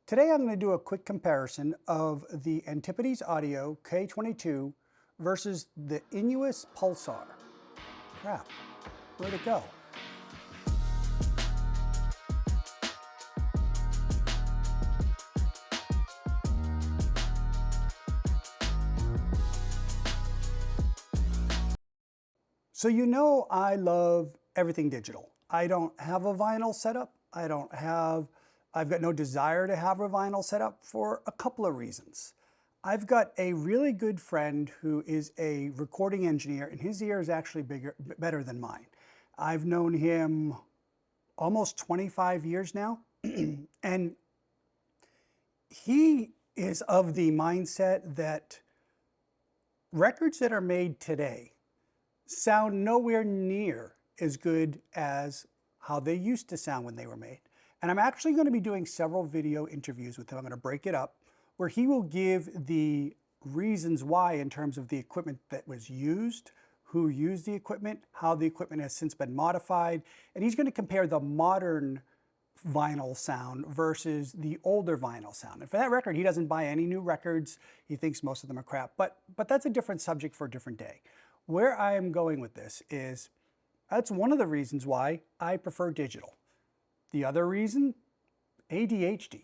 Today I'm going to do a quick comparison of the Antipodes Audio K22 versus the Innuos Pulsar. Crap, where'd it go? So you know I love everything digital. I don't have a vinyl setup. I've got no desire to have a vinyl setup for a couple of reasons. I've got a really good friend who is a recording engineer, and his ear is actually better than mine. I've known him almost 25 years now, and he is of the mindset that records that are made today sound nowhere near as good as how they used to sound when they were made. And I'm actually going to be doing several video interviews with him. I'm going to break it up where he will give the reasons why in terms of the equipment that was used, who used the equipment, how the equipment has since been modified, and he's going to compare the modern vinyl sound versus the older vinyl sound. And for that record, he doesn't buy any new records. He thinks most of them are crap, but that's a different subject for a different day. Where I am going with this is that's one of the reasons why I prefer digital. The other reason, ADHD.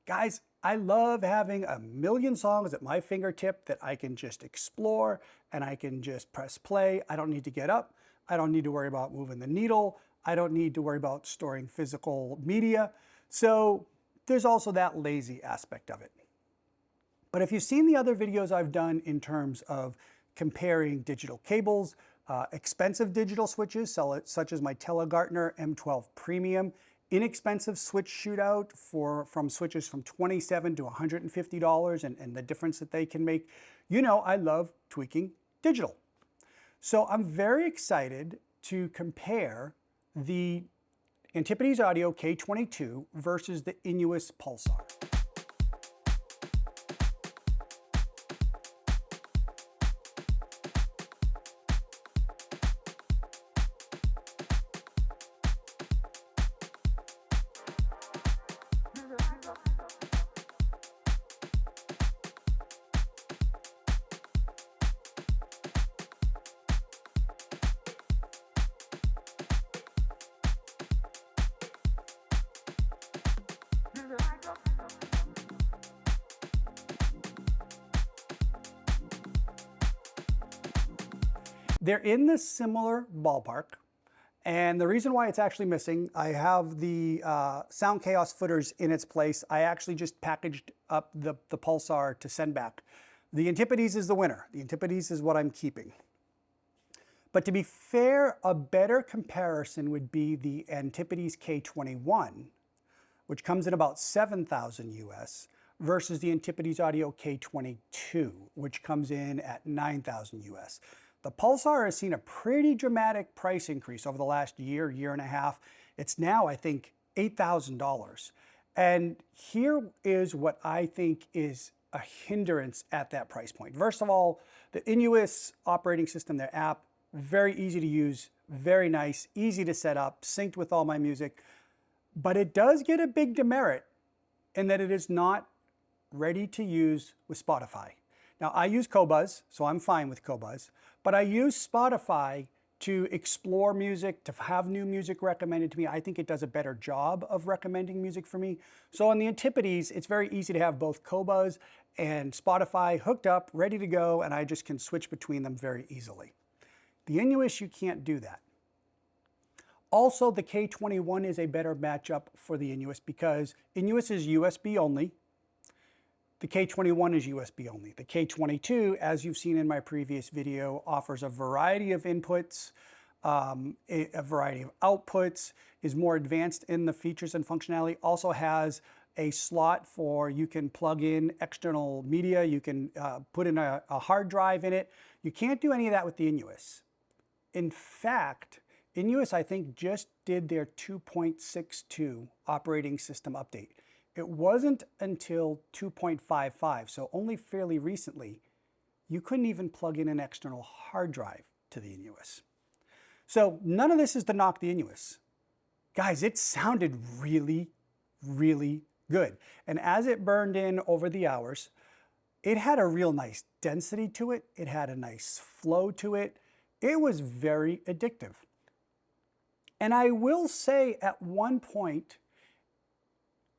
Guys, I love having a million songs at my fingertip that I can just explore and I can just press play. I don't need to get up. I don't need to worry about moving the needle. I don't need to worry about storing physical media. So there's also that lazy aspect of it. But if you've seen the other videos I've done in terms of comparing digital cables, expensive digital switches, such as my Telegartner M12 Premium, inexpensive switch shootout from switches from $27 to $150 and the difference that they can make, you know I love tweaking digital. So I'm very excited to compare the Antipodes Audio K22 versus the Innuos Pulsar. They're in this similar ballpark, and the reason why it's actually missing, I have the Sound Chaos footers in its place. I actually just packaged up the Pulsar to send back. The Antipodes is the winner. The Antipodes is what I'm keeping. But to be fair, a better comparison would be the Antipodes K21, which comes in about 7,000 US, versus the Antipodes Audio K22, which comes in at 9,000 US. The Pulsar has seen a pretty dramatic price increase over the last year and a half. It's now, I think, $8,000. And here is what I think is a hindrance at that price point. First of all, the Innuos operating system, their app, very easy to use, very nice, easy to set up, synced with all my music. But it does get a big demerit in that it is not ready to use with Spotify. Now, I use Qobuz, so I'm fine with Qobuz, but I use Spotify to explore music, to have new music recommended to me. I think it does a better job of recommending music for me. So on the Antipodes, it's very easy to have both Qobuz and Spotify hooked up, ready to go, and I just can switch between them very easily. The Innuos, you can't do that. Also, the K21 is a better matchup for the Innuos because Innuos is USB only. The K21 is USB only. The K22, as you've seen in my previous video, offers a variety of inputs, a variety of outputs, is more advanced in the features and functionality, also has a slot for you can plug in external media, you can put in a hard drive in it. You can't do any of that with the Innuos. In fact, Innuos, I think, just did their 2.62 operating system update. It wasn't until 2.55, so only fairly recently, you couldn't even plug in an external hard drive to the Innuos. So none of this is to knock the Innuos. Guys, it sounded really, really good. And as it burned in over the hours, it had a real nice density to it. It had a nice flow to it. It was very addictive. And I will say at one point,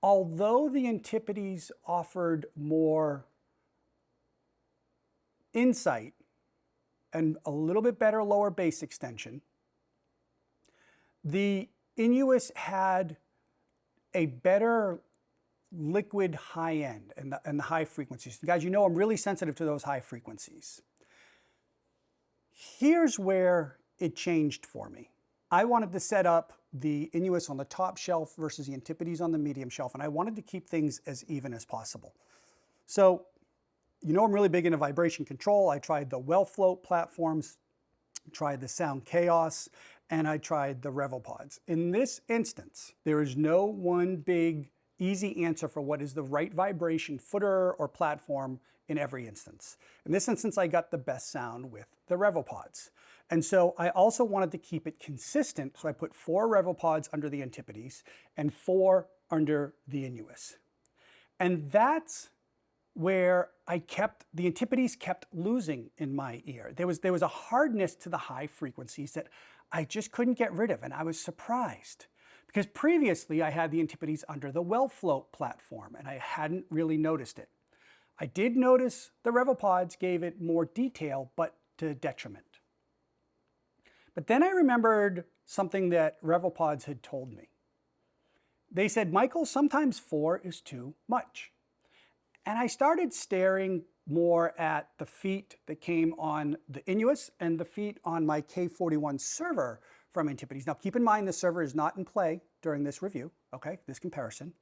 although the Antipodes offered more insight and a little bit better lower bass extension, the Innuos had a better liquid high end and the high frequencies. Guys, you know I'm really sensitive to those high frequencies. Here's where it changed for me. I wanted to set up the Innuos on the top shelf versus the Antipodes on the medium shelf, and I wanted to keep things as even as possible. So, you know I'm really big into vibration control. I tried the WellFloat platforms, tried the Sound Chaos, and I tried the RevoPods. In this instance, there is no one big easy answer for what is the right vibration footer or platform in every instance. In this instance, I got the best sound with the RevoPods. And so I also wanted to keep it consistent, so I put 4 RevoPods under the Antipodes and 4 under the Innuos. And that's where the Antipodes kept losing in my ear. There was a hardness to the high frequencies that I just couldn't get rid of, and I was surprised. Because previously I had the Antipodes under the WellFloat platform, and I hadn't really noticed it. I did notice the RevoPods gave it more detail, but to detriment. But then I remembered something that RevoPods had told me. They said, Michael, sometimes 4 is too much. And I started staring more at the feet that came on the Innuos and the feet on my K41 server from Antipodes. Now keep in mind the server is not in play during this review, okay, this comparison.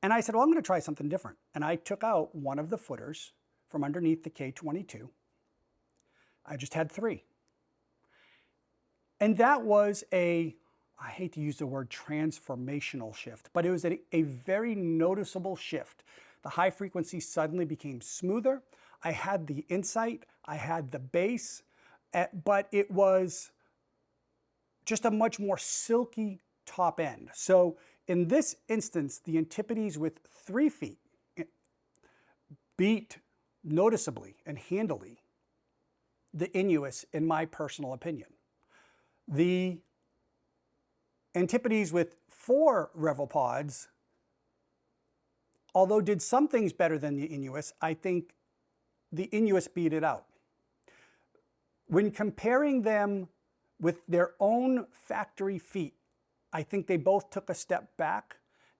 And I said, well, I'm going to try something different. And I took out one of the footers from underneath the K22. I just had 3. And that was I hate to use the word transformational shift, but it was a very noticeable shift. The high frequency suddenly became smoother. I had the insight, I had the bass, but it was just a much more silky top end. So in this instance, the Antipodes with 3 feet beat noticeably and handily the Innuos, in my personal opinion. The Antipodes with 4 RevoPods, although did some things better than the Innuos, I think the Innuos beat it out. When comparing them with their own factory feet, I think they both took a step back,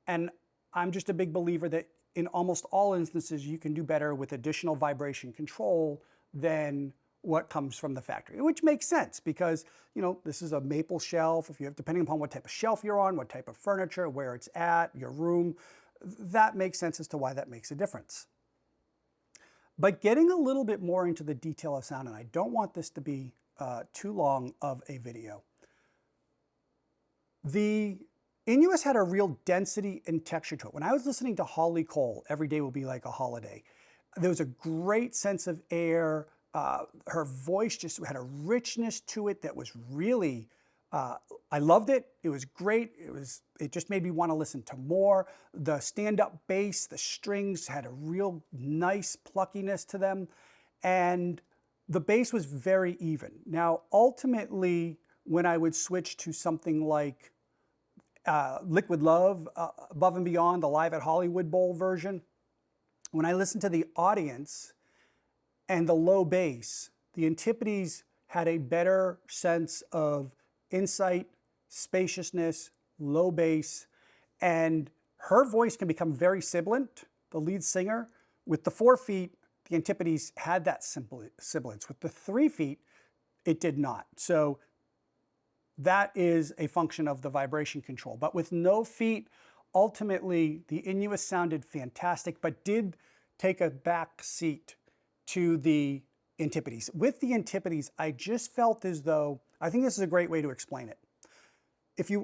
and I'm just a big believer that in almost all instances you can do better with additional vibration control than what comes from the factory, which makes sense because, you know, this is a maple shelf. If you have, depending upon what type of shelf you're on, what type of furniture, where it's at, your room, that makes sense as to why that makes a difference. But getting a little bit more into the detail of sound, and I don't want this to be too long of a video. The Innuos had a real density and texture to it. When I was listening to Holly Cole, Every Day Will Be Like a Holiday, there was a great sense of air. Her voice just had a richness to it that was really, I loved it. It was great. It just made me want to listen to more. The stand-up bass, the strings had a real nice pluckiness to them. And the bass was very even. Now, ultimately, when I would switch to something like Liquid Love, Above and Beyond, the Live at Hollywood Bowl version, when I listened to the audience and the low bass, the Antipodes had a better sense of insight, spaciousness, low bass, and her voice can become very sibilant, the lead singer. With the 4 feet, the Antipodes had that sibilance. With the 3 feet, it did not. So that is a function of the vibration control. But with no feet, ultimately, the Innuos sounded fantastic, but did take a back seat to the Antipodes. With the Antipodes, I just felt as though, I think this is a great way to explain it.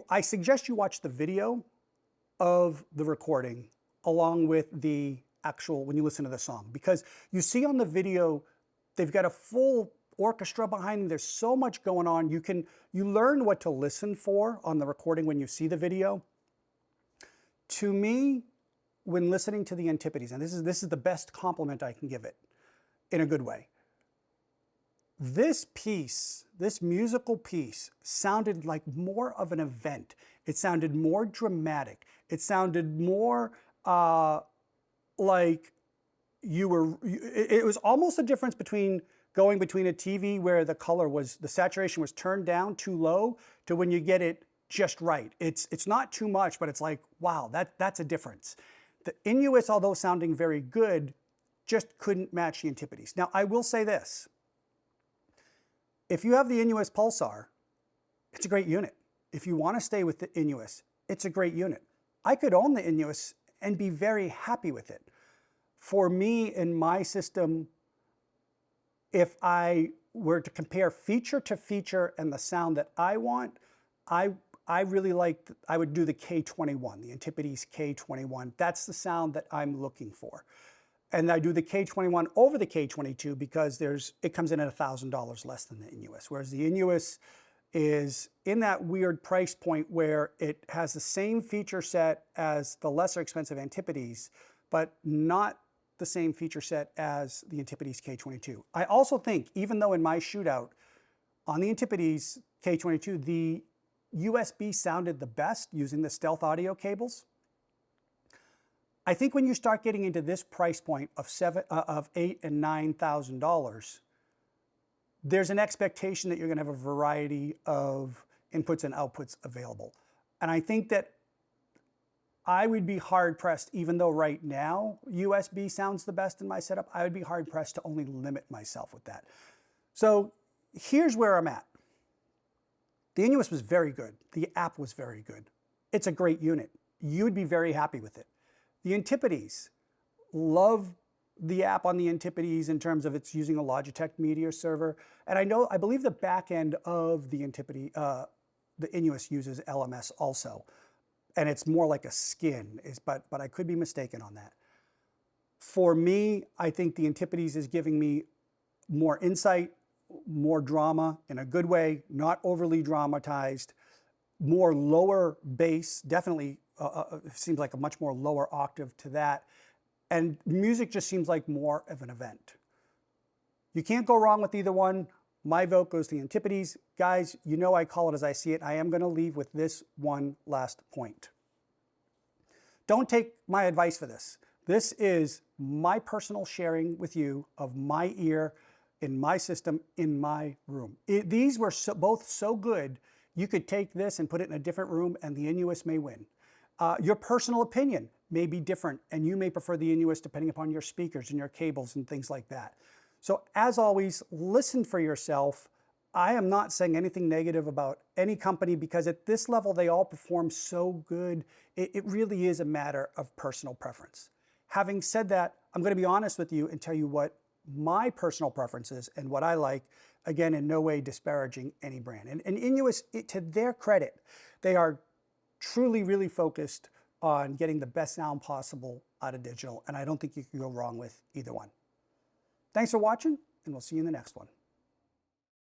I suggest you watch the video of the recording along with the actual, when you listen to the song, because you see on the video, they've got a full orchestra behind them. There's so much going on. You learn what to listen for on the recording when you see the video. To me, when listening to the Antipodes, and this is the best compliment I can give it in a good way. This piece, this musical piece, sounded like more of an event. It sounded more dramatic. It sounded more like it was almost a difference between going between a TV where the saturation was turned down too low to when you get it just right. It's not too much, but it's like, wow, that's a difference. The Innuos, although sounding very good, just couldn't match the Antipodes. Now, I will say this. If you have the Innuos Pulsar, it's a great unit. If you want to stay with the Innuos, it's a great unit. I could own the Innuos and be very happy with it. For me, in my system, if I were to compare feature to feature and the sound that I want, I really like, I would do the K21, the Antipodes K21. That's the sound that I'm looking for. And I do the K21 over the K22 because it comes in at $1,000 less than the Innuos. Whereas the Innuos is in that weird price point where it has the same feature set as the lesser expensive Antipodes, but not the same feature set as the Antipodes K22. I also think, even though in my shootout on the Antipodes K22, the USB sounded the best using the stealth audio cables, I think when you start getting into this price point of $8,000 and $9,000, there's an expectation that you're going to have a variety of inputs and outputs available. And I think that I would be hard pressed, even though right now USB sounds the best in my setup, I would be hard pressed to only limit myself with that. So here's where I'm at. The Innuos was very good. The app was very good. It's a great unit. You would be very happy with it. The Antipodes, love the app on the Antipodes in terms of it's using a Logitech media server. And I believe the back end of the Antipodes, the Innuos uses LMS also. And it's more like a skin, but I could be mistaken on that. For me, I think the Antipodes is giving me more insight, more drama in a good way, not overly dramatized, more lower bass, definitely it seems like a much more lower octave to that. And music just seems like more of an event. You can't go wrong with either one. My vote goes to the Antipodes. Guys, you know I call it as I see it. I am going to leave with this one last point. Don't take my advice for this. This is my personal sharing with you of my ear in my system, in my room. These were both so good, you could take this and put it in a different room and the Innuos may win. Your personal opinion may be different and you may prefer the Innuos depending upon your speakers and your cables and things like that. So as always, listen for yourself. I am not saying anything negative about any company because at this level, they all perform so good. It really is a matter of personal preference. Having said that, I'm going to be honest with you and tell you what my personal preference is and what I like. Again, in no way disparaging any brand. And Innuos, to their credit, they are truly, really focused on getting the best sound possible out of digital. And I don't think you can go wrong with either one. Thanks for watching, and we'll see you in the next one.